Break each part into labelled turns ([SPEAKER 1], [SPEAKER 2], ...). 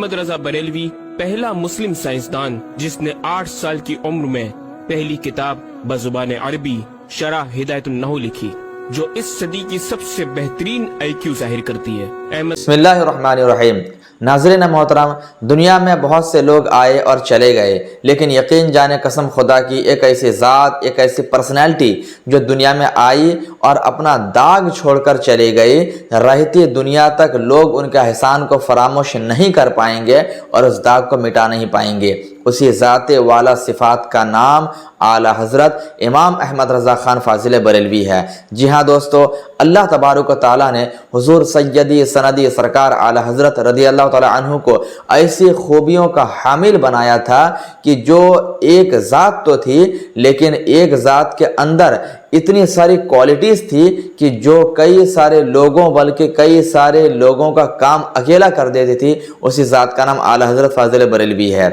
[SPEAKER 1] احمد رضا بریلوی پہلا مسلم سائنسدان جس نے 8 سال کی عمر میں پہلی کتاب بزبان عربی شرح ہدایت النحو لکھی، جو اس صدی کی سب سے بہترین IQ ظاہر کرتی ہے۔
[SPEAKER 2] بسم اللہ الرحمن الرحیم۔ ناظرین محترم، دنیا میں بہت سے لوگ آئے اور چلے گئے، لیکن یقین جانے قسم خدا کی ایک ایسی ذات، ایک ایسی پرسنالٹی جو دنیا میں آئی اور اپنا داغ چھوڑ کر چلے گئی، رہتی دنیا تک لوگ ان کے احسان کو فراموش نہیں کر پائیں گے اور اس داغ کو مٹا نہیں پائیں گے۔ اسی ذات والا صفات کا نام اعلی حضرت امام احمد رضا خان فاضل بریلوی ہے۔ جی ہاں دوستو، اللہ تبارک و تعالیٰ نے حضور سیدی سندی سرکار اعلی حضرت رضی اللہ تعالیٰ عنہ کو ایسی خوبیوں کا حامل بنایا تھا کہ جو ایک ذات تو تھی، لیکن ایک ذات کے اندر اتنی ساری کوالٹیز تھی کہ جو کئی سارے لوگوں بلکہ کئی سارے لوگوں کا کام اکیلا کر دیتی تھی۔ اسی ذات کا نام اعلی حضرت فاضل بریلوی ہے۔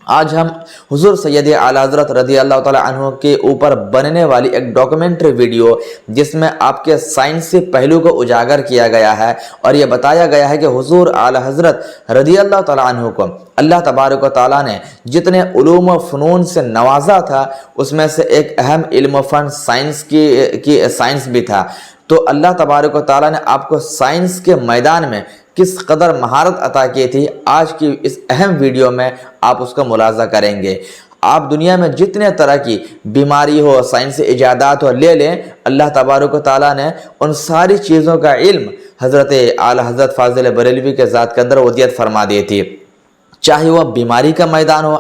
[SPEAKER 2] آج ہم حضور سید اعلی حضرت رضی اللہ تعالیٰ عنہ کے اوپر بننے والی ایک ڈاکومنٹری ویڈیو، جس میں آپ کے سائنسی پہلو کو اجاگر کیا گیا ہے اور یہ بتایا گیا ہے کہ حضور اعلی حضرت رضی اللہ تعالیٰ عنہ کو اللہ تبارک و تعالیٰ نے جتنے علوم و فنون سے نوازا تھا، اس میں سے ایک اہم علم و فن سائنس بھی تھا۔ تو اللہ تبارک و تعالیٰ نے آپ کو سائنس کے میدان میں کس قدر مہارت عطا کی تھی، آج کی اس اہم ویڈیو میں آپ اس کا ملاحظہ کریں گے۔ آپ دنیا میں جتنے طرح کی بیماری ہو، سائنسی ایجادات ہو، لے لیں، اللہ تبارک و تعالیٰ نے ان ساری چیزوں کا علم حضرت اعلی حضرت فاضل بریلوی کے ذات کے اندر ودیت فرما دی تھی۔ چاہے وہ بیماری کا میدان ہو،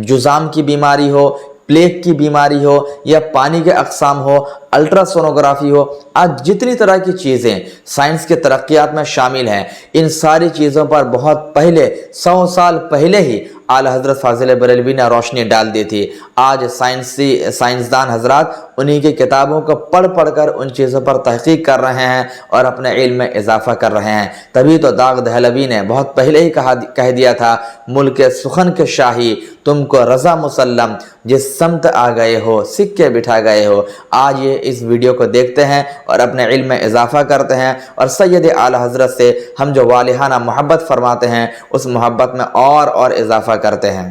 [SPEAKER 2] جذام کی بیماری ہو، پلیگ کی بیماری ہو، یا پانی کے اقسام ہو، الٹرا سونوگرافی ہو، آج جتنی طرح کی چیزیں سائنس کے ترقیات میں شامل ہیں، ان ساری چیزوں پر بہت پہلے 100 سال پہلے ہی اعلی حضرت فاضل بریلوی نے روشنی ڈال دی تھی۔ آج سائنسدان حضرات انہی کی کتابوں کو پڑھ پڑھ کر ان چیزوں پر تحقیق کر رہے ہیں اور اپنے علم میں اضافہ کر رہے ہیں۔ تبھی تو داغ دہلوی نے بہت پہلے ہی کہہ دیا تھا، ملک سخن کے شاہی تم کو رضا مسلم، جس سمت آ گئے ہو سکے بٹھا گئے ہو۔ آج یہ اس ویڈیو کو دیکھتے ہیں اور اپنے علم میں اضافہ کرتے ہیں، اور سید اعلی حضرت سے ہم جو والہانہ محبت فرماتے ہیں، اس محبت میں اور اضافہ کرتے ہیں۔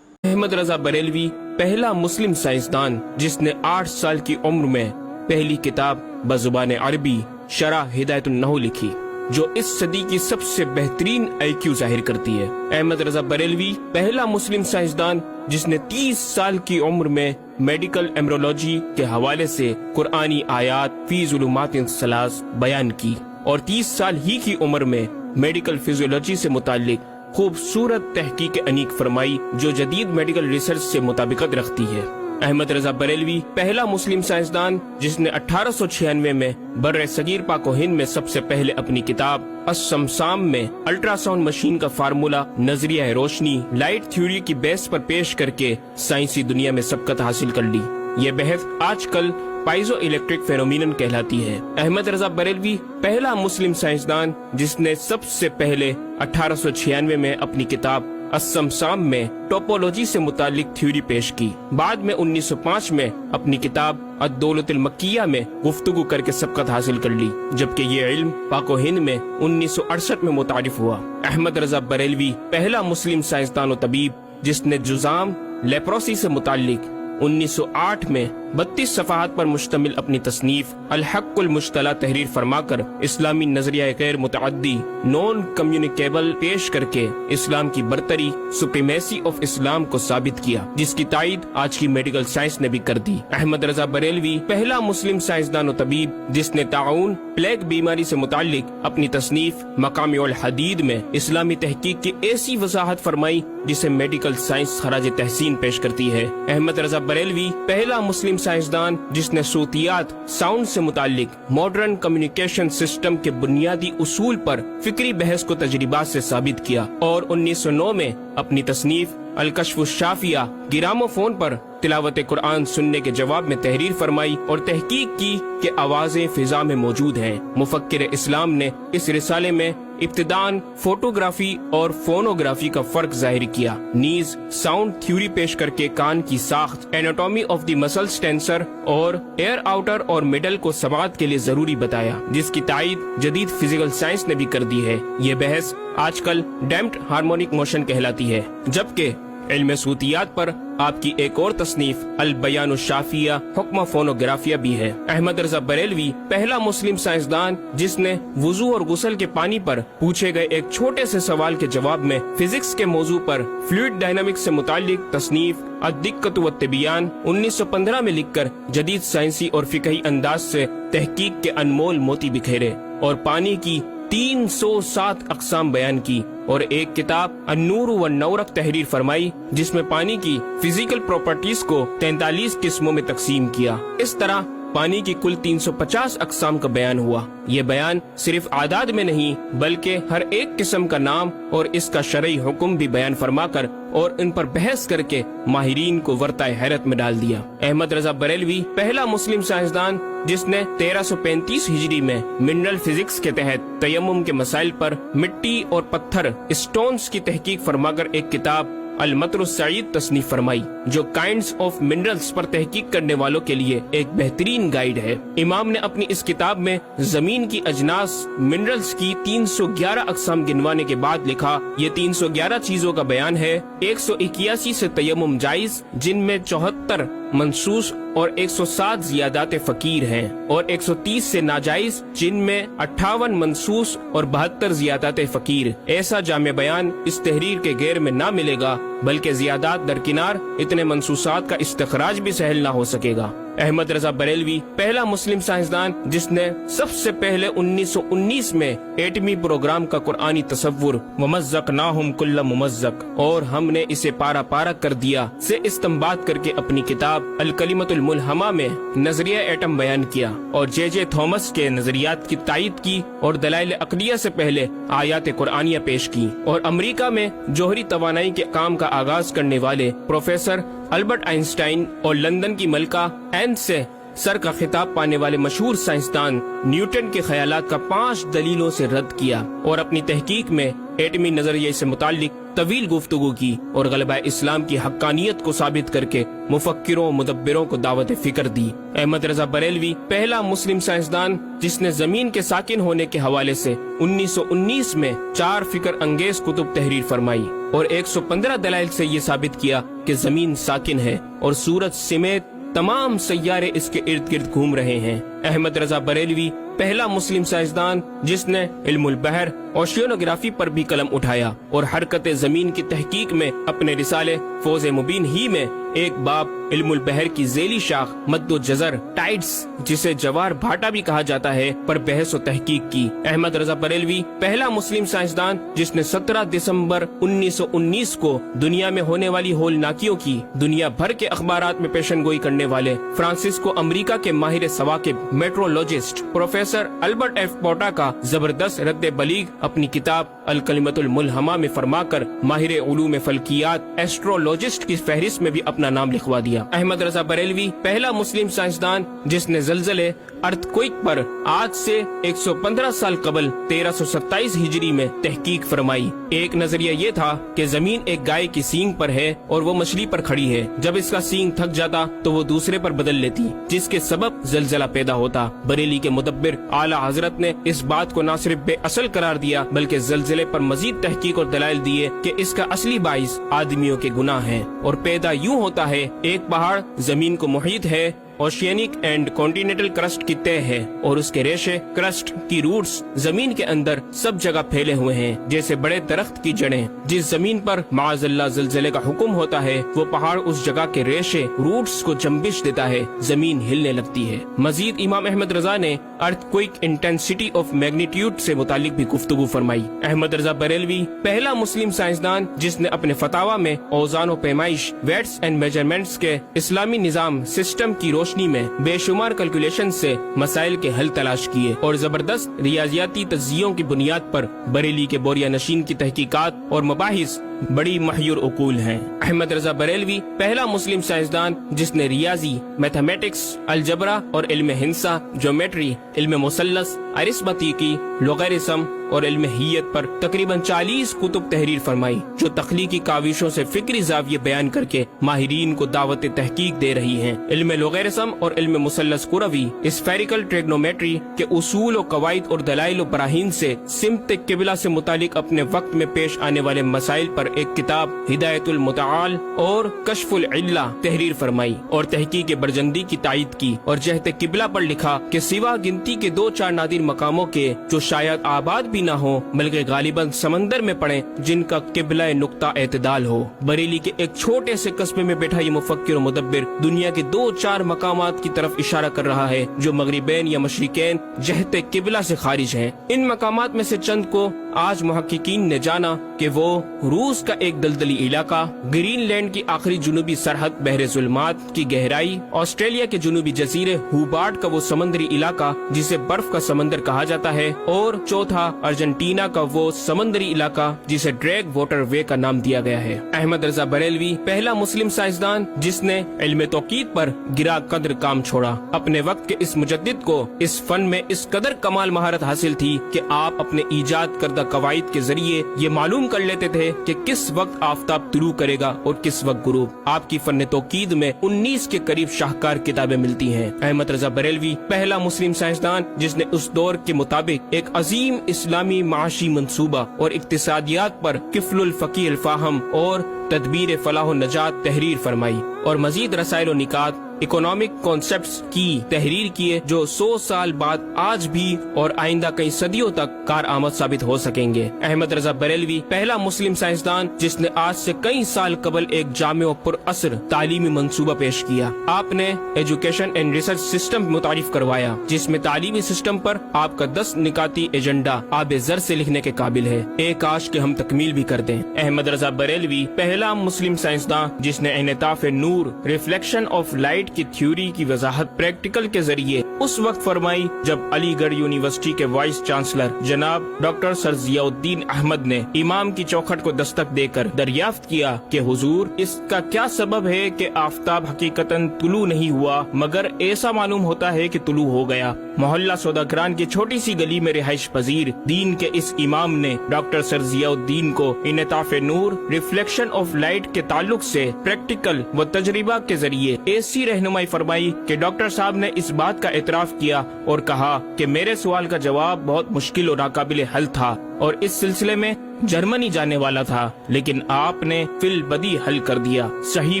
[SPEAKER 1] احمد رضا بریلوی پہلا مسلم سائنسدان جس نے 8 سال کی عمر میں پہلی کتاب بزبان عربی شرح ہدایت النحو لکھی، جو اس صدی کی سب سے بہترین IQ ظاہر کرتی ہے۔ احمد رضا بریلوی پہلا مسلم سائنسدان جس نے 30 سال کی عمر میں میڈیکل ایمرولوجی کے حوالے سے قرآنی آیات فی ظلمات ثلاث بیان کی، اور 30 سال ہی کی عمر میں میڈیکل فزیولوجی سے متعلق خوبصورت تحقیق انیق فرمائی، جو جدید میڈیکل ریسرچ سے مطابقت رکھتی ہے۔ احمد رضا بریلوی پہلا مسلم سائنسدان جس نے 1896 میں بر صغیر پاک و ہند میں سب سے پہلے اپنی کتاب السمسام میں الٹرا ساؤنڈ مشین کا فارمولا نظریہ روشنی لائٹ تھیوری کی بیس پر پیش کر کے سائنسی دنیا میں سبقت حاصل کر لی۔ یہ بحث آج کل پائزو الیکٹرک فینومینن کہلاتی ہے۔ احمد رضا بریلوی پہلا مسلم سائنسدان جس نے سب سے پہلے 1896 میں اپنی کتاب السمسام میں ٹوپولوجی سے متعلق تھیوری پیش کی۔ بعد میں 1905 میں اپنی کتاب الدولۃ المکیہ میں گفتگو کر کے سبقت حاصل کر لی، جبکہ یہ علم پاک و ہند میں 1968 میں متعارف ہوا۔ احمد رضا بریلوی پہلا مسلم سائنسدان و طبیب جس نے جذام لیپروسی سے متعلق 1908 میں 32 صفحات پر مشتمل اپنی تصنیف الحق المجتلی تحریر فرما کر اسلامی نظریہ غیر متعدی نون کمیونیکیبل پیش کر کے اسلام کی برتری سپریمیسی آف اسلام کو ثابت کیا، جس کی تائید آج کی میڈیکل سائنس نے بھی کر دی۔ احمد رضا بریلوی پہلا مسلم سائنسدان و طبیب جس نے طاعون پلیگ بیماری سے متعلق اپنی تصنیف مقامع الحدید میں اسلامی تحقیق کی ایسی وضاحت فرمائی جسے میڈیکل سائنس خراج تحسین پیش کرتی ہے۔ احمد رضا بریلوی پہلا مسلم سائنسدان جس نے صوتیات ساؤنڈ سے متعلق ماڈرن کمیونیکیشن سسٹم کے بنیادی اصول پر فکری بحث کو تجربات سے ثابت کیا، اور 1909 میں اپنی تصنیف الکشف الشافیہ گراموفون پر تلاوت قرآن سننے کے جواب میں تحریر فرمائی اور تحقیق کی کہ آوازیں فضا میں موجود ہیں۔ مفکر اسلام نے اس رسالے میں इब्तिदान फोटोग्राफी और फोनोग्राफी का फर्क जाहिर किया। नीज साउंड थ्योरी पेश करके कान की साख्त, anatomy of the muscles tensor और एयर आउटर और मिडल को समात के लिए जरूरी बताया, जिसकी तायीद जदीद फिजिकल साइंस ने भी कर दी है। ये बहस आजकल डैम्प्ड हार्मोनिक मोशन कहलाती है, जबकि इल्म सूतियात पर आपकी एक और तसनीफ अल बयान शाफिया हुक्म फोनोग्राफिया भी है। अहमद रजा बरेलवी पहला मुस्लिम साइंसदान जिसने वुजू और गुस्ल के पानी पर पूछे गए एक छोटे से सवाल के जवाब में फिजिक्स के मौजू पर फ्लूइड डायनामिक्स से मुताल्लिक तसनीफ अद्दिक्कत व तिबियान 1915 में लिखकर जदीद साइंसी और फिकही अंदाज से तहकीक के अनमोल मोती बिखेरे और पानी की 307 अक़साम बयान की और एक किताब अन्नूर व नौरक तहरीर फरमाई, जिसमें पानी की फिजिकल प्रॉपर्टीज को 43 किस्मों में तकसीम किया। इस तरह पानी की कुल 350 अक़साम का बयान हुआ। ये बयान सिर्फ आदाद में नहीं बल्कि हर एक किस्म का नाम और इसका शरई हुक्म भी बयान फरमाकर और इन पर बहस करके माहिरीन को वर्ताए हैरत में डाल दिया। अहमद रजा बरेलवी पहला मुस्लिम साइंसदान जिसने 1335 हिजरी में मिनरल फिजिक्स के तहत तयम्मुम के मसाइल पर मिट्टी और पत्थर स्टोन्स की तहकीक फरमाकर एक किताब अल मतरुस सईद तसनीफ फरमाई, जो काइंड्स ऑफ मिनरल्स पर तहकीक करने वालों के लिए एक बेहतरीन गाइड है। इमाम ने अपनी इस किताब में जमीन की अजनास मिनरल्स की 311 अक़साम गिनवाने के बाद लिखा, ये 311 चीजों का बयान है। 181 से तयम्मुम जायज, जिनमें 74 मंसूस और 107 जियादात फकीर हैं, और 130 से नाजायज, जिनमें 58 मंसूस और 72 जियादात फकीर। ऐसा जामे बयान इस तहरीर के गैर में ना मिलेगा, बल्कि जियादात दरकिनार इतने मंसूसात का इस्तखराज भी सहल ना हो सकेगा। अहमद रजा बरेलवी पहला मुस्लिम साइंसदान जिसने सबसे पहले 1919 में एटमी प्रोग्राम का कुरानी तसव्वुर वमज़्ज़क़नाहुम कुल्ल मुमज़्ज़क़ और हमने इसे पारा पारा कर दिया से इस्तेंबात करके अपनी किताब अल कलिमतुल मुल्हमा में नजरिया एटम बयान किया और जे थॉमस के नजरियात की तायीद की और दलाइल अक़लिया से पहले आयात कुरानिया पेश की। और अमरीका में जोहरी तवानाई के काम का आगाज करने वाले प्रोफेसर अल्बर्ट आइंस्टाइन और लंदन की मलका एन से सर का खिताब पाने वाले मशहूर साइंसदान न्यूटन के ख्यालात का 5 दलीलों से रद्द किया और अपनी तहकीक में एटमी नजरिए से मुताल्लिक तवील गुफ्तगू की और गलबा इस्लाम की हक्कानियत को साबित करके मुफक्किरों मुदब्बिरों को दावत फिक्र दी। अहमद रजा बरेलवी पहला मुस्लिम साइंसदान जिसने जमीन के साकिन होने के हवाले से 1919 में 4 फिक्र अंगेज कुतुब तहरीर फरमाई और 115 दलाइल से ये साबित किया कि जमीन साकिन है और सूरज समेत तमाम सैयारे इसके इर्द गिर्द घूम रहे हैं। अहमद रजा बरेलवी पहला मुस्लिम साइंसदान जिसने इल्मुल बहर ओशियोनोग्राफी पर भी कलम उठाया और हरकत जमीन की तहकीक में अपने रिसाले फौज मुबीन ही में एक बाब इल्मुल बहर की झेली शाख मद्दो जजर टाइड्स जिसे जवार भाटा भी कहा जाता है पर बहस और तहकीक की। अहमद रजा बरेलवी पहला मुस्लिम साइंसदान जिसने 17 दिसंबर 1919 को दुनिया में होने वाली होलनाकियों की दुनिया भर के अखबारात में पेशन गोई करने वाले फ्रांसिस्को अमेरिका के माहिर सवाकिब मेट्रोलॉजिस्ट प्रोफेसर अल्बर्ट एफ पोटा का जबरदस्त रद्द बलीग अपनी किताब अल कलिमतुल मुल्हमा में फरमाकर माहिर उलूम फल्कियात एस्ट्रोलॉजिस्ट की फहरिस्त में भी अपना नाम लिखवा दिया। अहमद रजा बरेलवी पहला मुस्लिम साइंसदान जिसने ज़लज़ले अर्थक्वेक पर आज से 115 साल कबल 1327 हिजरी में तहकीक फरमाई। एक नजरिया ये था कि जमीन एक गाय की सींग पर है और वो मछली पर खड़ी है। जब इसका सींग थक जाता तो वो दूसरे पर बदल लेती, जिसके सबब ज़लज़ला पैदा होता। बरेली के मुदब्बिर आला हजरत ने इस बात को न सिर्फ बेअसल करार दिया बल्कि ज़लज़ले पर मजीद तहकीक और दलाइल दिए कि इसका असली बाइस आदमियों के गुनाह है और पैदा यूँ होता है, एक पहाड़ जमीन को मुहीत है, ओशियनिक एंड कॉन्टिनेंटल क्रस्ट की तय है और उसके रेशे क्रस्ट की रूट्स जमीन के अंदर सब जगह फैले हुए हैं जैसे बड़े दरख्त की जड़ें। जिस जमीन पर माअज़ल्लाह ज़लज़ले का हुक्म होता है वो पहाड़ उस जगह के रेशे रूट्स को जंबिश देता है, जमीन हिलने लगती है। मजीद इमाम अहमद रजा ने अर्थक्वेक इंटेंसिटी ऑफ मैग्नीट्यूड से मुतालिक भी गुफ्तगू फरमाई। अहमद रजा बरेलवी पहला मुस्लिम साइंसदान जिसने अपने फतावा में औज़ान व पैमाइश वेट्स एंड मेजरमेंट्स के इस्लामी निजाम सिस्टम की रोशनी में बेशुमार कैलकुलेशन से मसाइल के हल तलाश किए और जबरदस्त रियाजियाती तज्जियों की बुनियाद पर बरेली के बोरिया नशीन की तहकीकात और मबाहिस बड़ी महयूर उकूल हैं। अहमद रजा बरेलवी पहला मुस्लिम साइंसदान जिसने रियाजी, मैथमेटिक्स, अलजबरा और इल्म हिंसा, ज्योमेट्री, इल्म मुसल्लस, अरिस्मतीकी, लोगरिस्म और इल्म हियत पर तकरीबन 40 कुतुब तहरीर फरमाई, जो तख्लीकी काविशों से फिक्री जाविये बयान करके माहिरीन को दावत तहकीक दे रही हैं। इल्म लोगरिस्म और इल्म मुसल्लस कुरवी, स्फेरिकल ट्रिग्नोमेट्री के उसूल और कवायद और दलाइल और बराहीन से सिमत किबला से मुतालिक अपने वक्त में पेश आने वाले मसाइल पर एक किताब हिदायतुल मुतआल और कश्फुल इल्ला तहरीर फरमाई और तहकीक बरजंदी की तायद की और जहत किबला पर लिखा कि सिवा गिनती के 2-4 नादिर मकामों के जो शायद आबाद भी न हो बल्कि गालिबन समंदर में पड़े जिनका किबला नुक्ता एतदाल हो। बरेली के एक छोटे से कस्बे में बैठा ये मुफक्किर और मुदब्बिर दुनिया के 2-4 मकामात की तरफ इशारा कर रहा है जो मगरिबैन या मशरिकैन जहत किबला से खारिज हैं। इन मकामात में से चंद को आज मुहक्किकीन ने जाना कि वो रूस का एक दलदली इलाका, ग्रीनलैंड की आखिरी जुनूबी सरहद बहरे जुल्मात की गहराई, ऑस्ट्रेलिया के जुनूबी जजीरे हुबार्ट का वो समंदरी इलाका जिसे बर्फ का समंदर कहा जाता है और चौथा अर्जेंटीना का वो समंदरी इलाका जिसे ड्रैग वाटर वे का नाम दिया गया है। अहमद रजा बरेलवी पहला मुस्लिम साइंसदान जिसने इल्म तौकीद पर गिरा कदर काम छोड़ा। अपने वक्त के इस मुजद्दिद को इस फन में इस कदर कमाल महारत हासिल थी कि आप अपने ईजाद करदा कवायद के जरिए ये मालूम कर लेते थे कि किस वक्त आफताब तुलू करेगा और किस वक्त गुरूब। आपकी फन तौकीद में 19 के करीब शाहकार किताबें मिलती हैं। अहमद रजा बरेलवी पहला मुस्लिम साइंसदान जिसने उस दौर के मुताबिक एक अजीम इस्लामी माशी मंसूबा और इक्तिसादियात पर किफलुल फकीह फाहम और तदबीर फलाह नजात तहरीर फरमाई और मजीद रसाइल निकात इकोनॉमिक कॉन्सेप्ट्स की तहरीर किए जो 100 साल बाद आज भी और आइंदा कई सदियों तक कार आमद साबित हो सकेंगे। अहमद रजा बरेलवी पहला मुस्लिम साइंसदान जिसने आज से कई साल कबल एक जामे और पुरअसर तालीमी मंसूबा पेश किया। आपने एजुकेशन एंड रिसर्च सिस्टम मुतारिफ करवाया जिसमें तालीमी सिस्टम पर आपका 10 निकाती एजेंडा आबे ज़र से लिखने के काबिल है। एक काश के हम तकमील भी कर दें। अहमद रजा बरेलवी पहला मुस्लिम साइंसदान जिसने इनताफ नूर, रिफ्लेक्शन ऑफ लाइट की थ्योरी की वजाहत प्रैक्टिकल के जरिए उस वक्त फरमाई जब अलीगढ़ यूनिवर्सिटी के वाइस चांसलर जनाब डॉक्टर सर जियाउद्दीन अहमद ने इमाम की चौखट को दस्तक देकर दरियाफ्त किया कि हुजूर इसका क्या सबब है कि आफताब हकीकतन तुलू नहीं हुआ मगर ऐसा मालूम होता है कि तुलू हो गया। मोहल्ला सौदागरान की छोटी सी गली में रिहाइश पजीर दीन के इस इमाम ने डॉक्टर सर जियाउद्दीन को इनताफ नूर, रिफ्लेक्शन ऑफ लाइट के ताल्लुक से प्रैक्टिकल व तजरिबा के जरिए ऐसी रहनुमाई फरमाई कि डॉक्टर साहब ने इस बात का एतराफ किया और कहा कि मेरे सवाल का जवाब बहुत मुश्किल और नाकाबिल हल था और इस सिलसिले में जर्मनी जाने वाला था लेकिन आपने फिल बदी हल कर दिया। सही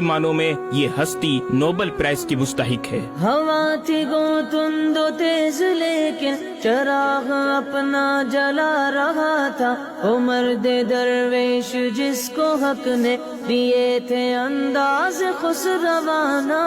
[SPEAKER 1] मानों में ये हस्ती नोबेल प्राइज की मुस्तहिक है।
[SPEAKER 3] हवा थी गोतुंदो तेज लेकिन चराग अपना जला रहा था। उमर दे दरवेश जिसको हक ने दिए थे अंदाज खुसरवाना।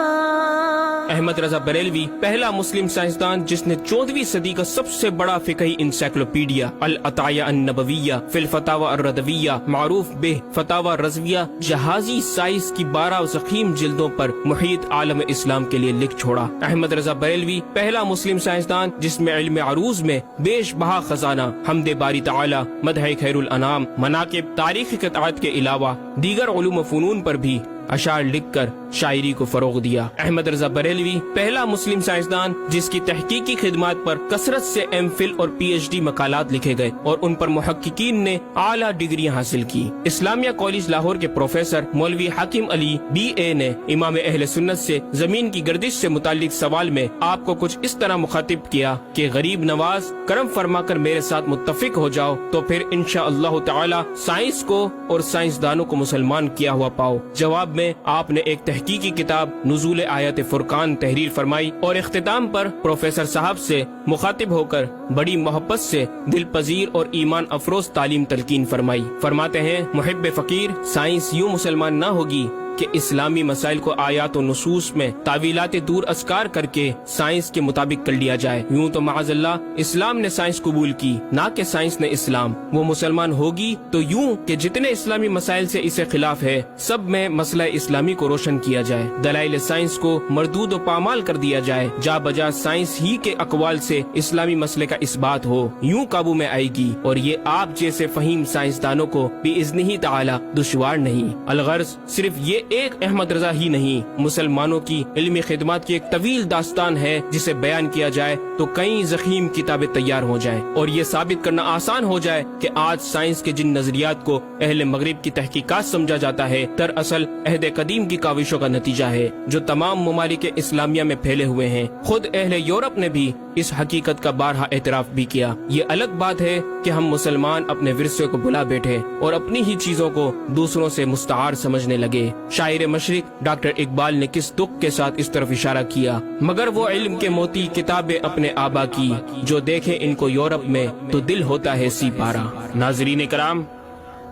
[SPEAKER 1] अहमद रजा बरेलवी पहला मुस्लिम साइंसदान जिसने 14वीं सदी का सबसे बड़ा फिकही इंसाइक्लोपीडिया अल अताया अन नबविया फिल फतावा अर्रदविया मारूफ बे फतावा रजविया जहाजी साइज की 12 ज़ख़ीम जिल्दों पर मुहीत आलम इस्लाम के लिए लिख छोड़ा। अहमद रजा बरेलवी पहला मुस्लिम साइंसदान जिसमें इल्म अरूज में बेश बहा खजाना हमदे बारी ताला, मदह खैरुल अनाम, मनाकिब, तारीख़ क़िताअत के अलावा दीगर उलूम फ़नून पर भी अशार लिखकर शायरी को फरोग दिया। अहमद रजा बरेलवी पहला मुस्लिम साइंसदान जिसकी तहकीकी खिदमात पर कसरत से एमफिल और पीएचडी मकालात लिखे गए और उन पर मुहक्किकीन ने आला डिग्रियां हासिल की। इस्लामिया कॉलेज लाहौर के प्रोफेसर मौलवी हाकिम अली BA ने इमाम अहले सुन्नत से जमीन की गर्दिश से मुताल्लिक सवाल में आपको कुछ इस तरह मुखातिब किया कि गरीब नवाज करम फरमा कर मेरे साथ मुत्तफिक हो जाओ तो फिर इंशाअल्लाह ताला साइंस को और साइंसदानों को मुसलमान किया हुआ पाओ। जवाब में आपने एक तहकीकी किताब नुज़ूल आयत फुरकान तहरीर फरमाई और इख्तिताम पर प्रोफेसर साहब से मुखातिब होकर बड़ी मोहब्बत से दिल पजीर और ईमान अफरोज तालीम तलकीन फरमाई। फरमाते हैं मुहिब्बे फकीर साइंस यूं मुसलमान न होगी کہ اسلامی مسائل کو آیات و نصوص میں تعویلات دور اسکار کر کے سائنس کے مطابق کر لیا جائے۔ یوں تو معاذ اللہ اسلام نے سائنس قبول کی، نہ کہ سائنس نے اسلام۔ وہ مسلمان ہوگی تو یوں کہ جتنے اسلامی مسائل سے اسے خلاف ہے سب میں مسئلہ اسلامی کو روشن کیا جائے، دلائل سائنس کو مردود و پامال کر دیا جائے، جا بجا سائنس ہی کے اقوال سے اسلامی مسئلے کا اثبات ہو، یوں قابو میں آئے گی۔ اور یہ آپ جیسے فہیم سائنسدانوں کو بِإِذْنِهِ تعالی دشوار نہیں۔ الغرض صرف یہ ایک احمد رضا ہی نہیں، مسلمانوں کی علمی خدمات کی ایک طویل داستان ہے جسے بیان کیا جائے تو کئی ضخیم کتابیں تیار ہو جائیں اور یہ ثابت کرنا آسان ہو جائے کہ آج سائنس کے جن نظریات کو اہل مغرب کی تحقیقات سمجھا جاتا ہے دراصل عہد قدیم کی کاوشوں کا نتیجہ ہے جو تمام ممالک اسلامیہ میں پھیلے ہوئے ہیں۔ خود اہل یورپ نے بھی اس حقیقت کا بارہا اعتراف بھی کیا۔ یہ الگ بات ہے کہ ہم مسلمان اپنے ورثے کو بلا بیٹھے اور اپنی ہی چیزوں کو دوسروں سے مستعار سمجھنے لگے۔ شاعر مشرق ڈاکٹر اقبال نے کس دکھ کے ساتھ اس طرف اشارہ کیا، مگر وہ علم کے موتی کتابیں اپنے آبا کی، جو دیکھے ان کو یورپ میں تو دل ہوتا ہے سی پارا۔ ناظرین کرام،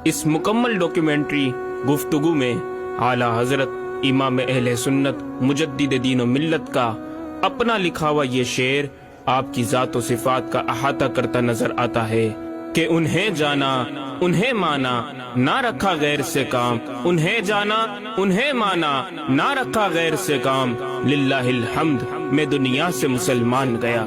[SPEAKER 1] اس مکمل ڈاکیومنٹری گفتگو میں اعلیٰ حضرت امام اہل سنت مجدد دین و ملت کا اپنا لکھا ہوا یہ شعر آپ کی ذات و صفات کا احاطہ کرتا نظر آتا ہے کہ انہیں جانا انہیں مانا نہ رکھا غیر سے کام، انہیں جانا انہیں مانا نہ رکھا غیر سے کام، للہ الحمد میں دنیا سے مسلمان گیا۔